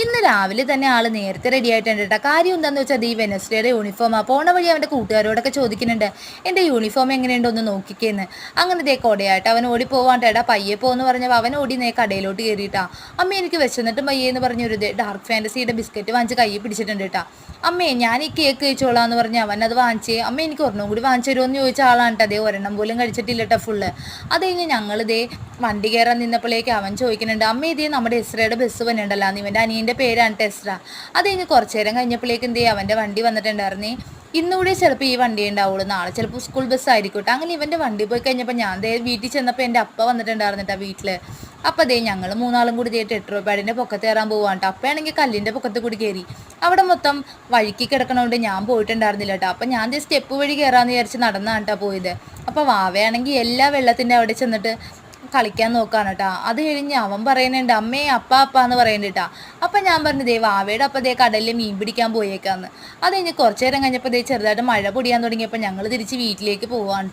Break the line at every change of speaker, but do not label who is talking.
ഇന്ന് രാവിലെ തന്നെ ആള് നേരത്തെ റെഡി ആയിട്ടുണ്ട് കേട്ടോ. കാര്യം എന്താന്ന് വെച്ചാൽ ഈ വെനസ്ഡേയുടെ യൂണിഫോമാ. പോണ വഴി അവൻ്റെ കൂട്ടുകാരോടൊക്കെ ചോദിക്കുന്നുണ്ട്, എൻ്റെ യൂണിഫോം എങ്ങനെയുണ്ടോ ഒന്ന് നോക്കിക്കേന്ന്. അങ്ങനെ ദേ കൊടയായിട്ട് അവൻ ഓടി പോവാണ്ട്. എടാ പയ്യെ പോന്ന് പറഞ്ഞപ്പോൾ അവൻ ഓടി കടയിലോട്ട് കയറിയിട്ടാ. അമ്മ എനിക്ക് വിശന്നിട്ടും പയ്യെന്ന് പറഞ്ഞൊരു ഡാർക്ക് ഫാൻറ്റസിയുടെ ബിസ്ക്കറ്റ് വാങ്ങിച്ച് കയ്യിൽ പിടിച്ചിട്ടുണ്ട് കേട്ടോ. അമ്മേ ഞാൻ ഈ കേക്ക് കഴിച്ചോളാന്ന് പറഞ്ഞ് അവൻ അത് വാങ്ങിച്ചേ. അമ്മ എനിക്ക് ഒരെണ്ണം കൂടി വാങ്ങിച്ചു തരുമോ എന്ന് ചോദിച്ച ആളാണ് കേട്ടോ. അതേ ഒരെണ്ണം പോലും കഴിച്ചിട്ടില്ല കേട്ടോ ഫുള്ള്. അത് കഴിഞ്ഞ് ഞങ്ങൾ ഇതേ വണ്ടി കയറാൻ നിന്നപ്പോഴേക്ക് അവൻ ചോദിക്കുന്നുണ്ട്, അമ്മ ഇതേ നമ്മുടെ എസ്രയുടെ ബസ് വന്നിട്ടുണ്ടല്ലോ, ഇവൻ്റെ അനിയൻ്റെ പേരാണ് ടെസ്ര. അത് കഴിഞ്ഞ് കുറച്ച് നേരം കഴിഞ്ഞപ്പോഴേക്കും എന്തേ അവൻ്റെ വണ്ടി വന്നിട്ടുണ്ടായിരുന്നേ. ഇന്നുകൂടെ ചിലപ്പോൾ ഈ വണ്ടി ഉണ്ടാവുള്ളൂ, നാളെ ചിലപ്പോൾ സ്കൂൾ ബസ് ആയിരിക്കട്ടെ. അങ്ങനെ ഇവൻ്റെ വണ്ടി പോയി കഴിഞ്ഞപ്പോൾ ഞാൻ ദേ വീട്ടിൽ ചെന്നപ്പോൾ എൻ്റെ അപ്പ വന്നിട്ടുണ്ടായിരുന്നിട്ടാ വീട്ടിൽ. അപ്പം അതേ ഞങ്ങൾ മൂന്നാളും കൂടി ദേ ടെട്രോപാഡിൻ്റെ പൊക്കത്ത് കയറാൻ പോവാണ് കേട്ടോ. അപ്പയാണെങ്കിൽ കല്ലിൻ്റെ പൊക്കത്ത് കൂടി കയറി. അവിടെ മൊത്തം വഴുക്കി കിടക്കണോണ്ട് ഞാൻ പോയിട്ടുണ്ടായിരുന്നില്ല കേട്ടോ. അപ്പം ഞാൻ ദേ സ്റ്റെപ്പ് വഴി കയറാമെന്ന് വിചാരിച്ച് നടന്നാണ് കേട്ടോ പോയത്. അപ്പോൾ വാവയാണെങ്കിൽ എല്ലാ വെള്ളത്തിൻ്റെ അവിടെ ചെന്നിട്ട് കളിക്കാൻ നോക്കാണ് കേട്ടോ. അത് കഴിഞ്ഞ് അവൻ പറയുന്നുണ്ട്, അമ്മേ അപ്പ അപ്പ എന്ന് പറയുന്നുണ്ട് കേട്ടോ. അപ്പം ഞാൻ പറഞ്ഞു, ദേ വാവയുടെ അപ്പം ദേ കടലിൽ മീൻ പിടിക്കാൻ പോയേക്കാന്ന്. അത് കഴിഞ്ഞ് കുറച്ച് നേരം കഴിഞ്ഞപ്പോൾ ദേ ചെറുതായിട്ട് മഴ പൊടിയാൻ തുടങ്ങിയപ്പോൾ ഞങ്ങൾ തിരിച്ച് വീട്ടിലേക്ക് പോവാണ്.